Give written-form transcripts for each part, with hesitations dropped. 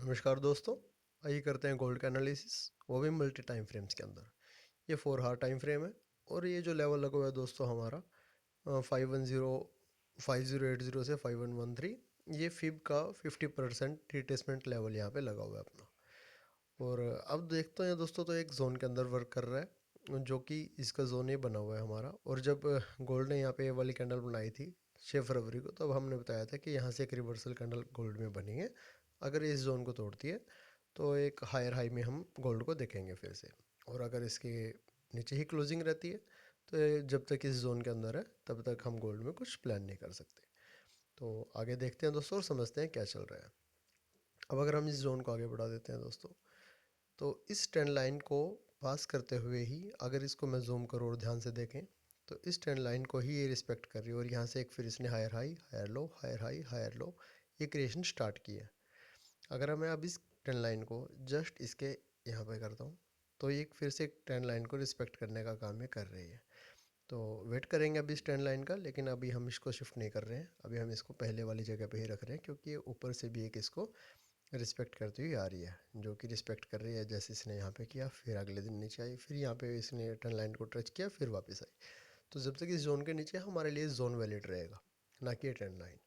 नमस्कार दोस्तों। आइए करते हैं गोल्ड का एनालिसिस, वो भी मल्टी टाइम फ्रेम्स के अंदर। ये 4 हार टाइम फ्रेम है और ये जो लेवल लगा हुआ है दोस्तों हमारा 510 5080 से 5113, ये फिब का 50% रिट्रेसमेंट लेवल यहाँ पे लगा हुआ है अपना। और अब देखते हैं दोस्तों, तो एक जोन के अंदर वर्क कर रहा है जो कि इसका जोन ये बना हुआ है हमारा। और जब गोल्ड ने यहाँ पे ये वाली कैंडल बनाई थी 6 फरवरी को, तब हमने बताया था कि यहाँ से एक रिवर्सल कैंडल गोल्ड में बनी है। अगर इस जोन को तोड़ती है तो एक हायर हाई में हम गोल्ड को देखेंगे फिर से। और अगर इसके नीचे ही क्लोजिंग रहती है तो जब तक इस जोन के अंदर है तब तक हम गोल्ड में कुछ प्लान नहीं कर सकते। तो आगे देखते हैं दोस्तों और समझते हैं क्या चल रहा है। अब अगर हम इस जोन को आगे बढ़ा देते हैं दोस्तों, तो इस ट्रेंड लाइन को पास करते हुए ही अगर इसको मैं जूम करूँ और ध्यान से देखें तो इस ट्रेंड लाइन को ही ये रिस्पेक्ट कर रही है। और यहाँ से एक फिर इसने higher high higher low higher high higher low ये क्रिएशन स्टार्ट की है। अगर मैं अब इस ट्रेंड लाइन को जस्ट इसके यहाँ पे करता हूँ तो ये फिर से एक ट्रेंड लाइन को रिस्पेक्ट करने का काम ये कर रही है। तो वेट करेंगे अभी इस ट्रेंड लाइन का, लेकिन अभी हम इसको शिफ्ट नहीं कर रहे हैं। अभी हम इसको पहले वाली जगह पे ही रख रहे हैं क्योंकि ये ऊपर से भी एक इसको रिस्पेक्ट करती हुई आ रही है, जो कि रिस्पेक्ट कर रही है। जैसे इसने यहाँ पे किया, फिर अगले दिन नीचे आई, फिर यहाँ पे इसने ट्रेंड लाइन को टच किया, फिर वापस आई। तो जब तक इस जोन के नीचे हमारे लिए जोन वैलिड रहेगा, ना कि ट्रेंड लाइन।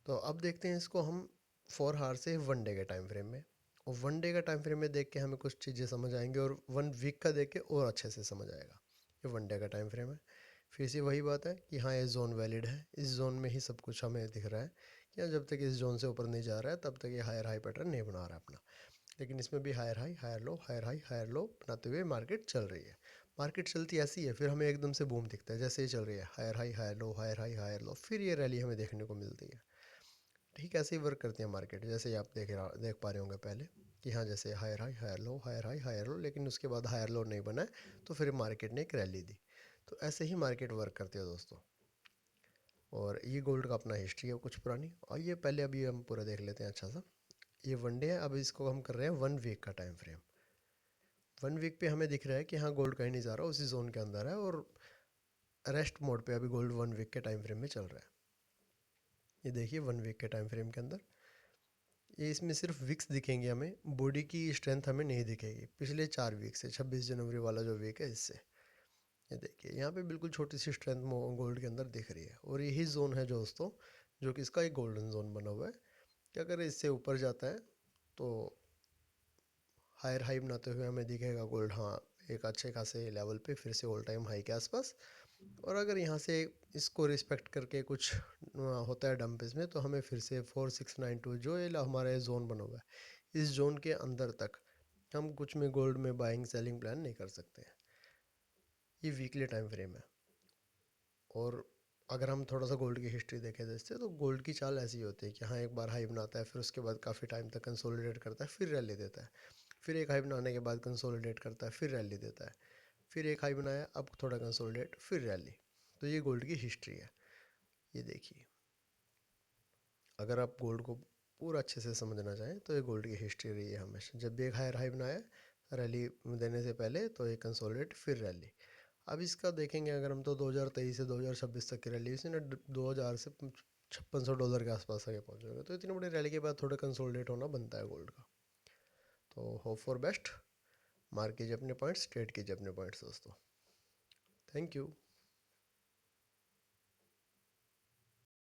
तो अब देखते हैं इसको हम 4 हार से 1 डे के टाइम फ्रेम में। और 1 डे का टाइम फ्रेम में देख के हमें कुछ चीज़ें समझ आएंगी और 1 वीक का देख के और अच्छे से समझ आएगा। ये 1 डे का टाइम फ्रेम है। फिर से वही बात है कि हाँ, ये जोन वैलिड है। इस जोन में ही सब कुछ हमें दिख रहा है कि हाँ, जब तक इस जोन से ऊपर नहीं जा रहा है तब तक ये हायर हाई पैटर्न नहीं बना रहा है अपना। लेकिन इसमें भी higher high higher low higher high higher low बनाते हुए मार्केट चल रही है। मार्केट चलती ऐसी है, फिर हमें एकदम से बूम दिखता है। जैसे ही चल रही है higher high higher low higher high higher low, फिर ये रैली हमें देखने को मिलती है। ठीक ऐसे ही वर्क करती है मार्केट। जैसे ही आप देख पा रहे होंगे पहले कि हाँ, जैसे higher high higher low higher high higher low, लेकिन उसके बाद हायर लो नहीं बना है तो फिर मार्केट ने एक रैली दी। तो ऐसे ही मार्केट वर्क करती है दोस्तों। और ये गोल्ड का अपना हिस्ट्री है कुछ पुरानी। और ये पहले अभी हम पूरा देख लेते हैं अच्छा सा। ये 1 डे है, अब इसको हम कर रहे हैं 1 वीक का टाइम फ्रेम। 1 वीक पे हमें दिख रहा है कि हाँ, गोल्ड कहीं नहीं जा रहा, उसी जोन के अंदर है और रेस्ट मोड पे अभी गोल्ड 1 वीक के टाइम फ्रेम में चल रहा है। ये देखिए 1 वीक के टाइम फ्रेम के अंदर ये इसमें सिर्फ विक्स दिखेंगे हमें, बॉडी की स्ट्रेंथ हमें नहीं दिखेगी। पिछले 4 वीक से 26 जनवरी वाला जो वीक है इससे ये देखिए यहाँ पे बिल्कुल छोटी सी स्ट्रेंथ गोल्ड के अंदर दिख रही है। और यही जोन है दोस्तों जो कि इसका एक गोल्डन जोन बना हुआ है कि अगर इससे ऊपर जाता है तो हायर हाई बनाते हुए हमें दिखेगा गोल्ड, हाँ, एक अच्छे खासे लेवल पे फिर से ऑल टाइम हाई के आसपास। और अगर यहाँ से इसको रिस्पेक्ट करके कुछ होता है डंप इसमें, तो हमें फिर से 4692 जो ये हमारा जोन बना हुआ है, इस जोन के अंदर तक हम कुछ में गोल्ड में बाइंग सेलिंग प्लान नहीं कर सकते हैं। ये वीकली टाइम फ्रेम है। और अगर हम थोड़ा सा गोल्ड की हिस्ट्री देखें जैसे, तो गोल्ड की चाल ऐसी होती है कि हाँ, एक बार हाई बनाता है, फिर उसके बाद काफ़ी टाइम तक कंसोलिडेट करता है, फिर रैली देता है। फिर एक हाई बनाने के बाद कंसोलिडेट करता है, फिर रैली देता है। फिर एक हाई बनाया, अब थोड़ा कंसोलिडेट, फिर रैली। तो ये गोल्ड की हिस्ट्री है। ये देखिए, अगर आप गोल्ड को पूरा अच्छे से समझना चाहें तो ये गोल्ड की हिस्ट्री रही है हमेशा। जब भी एक हायर हाई बनाया, रैली देने से पहले तो एक कंसोलिडेट, फिर रैली। अब इसका देखेंगे अगर हम, तो 2023 से 2026 तक की रैली इसने 2000 से $5600 के आसपास आगे पहुँचेगा। तो इतनी बड़ी रैली के बाद थोड़ा कंसोलिडेट होना बनता है गोल्ड का। तो होप फॉर बेस्ट। मार्क कीजिए अपने पॉइंट्स, ट्रेड कीजिए अपने पॉइंट्स दोस्तों। Thank you.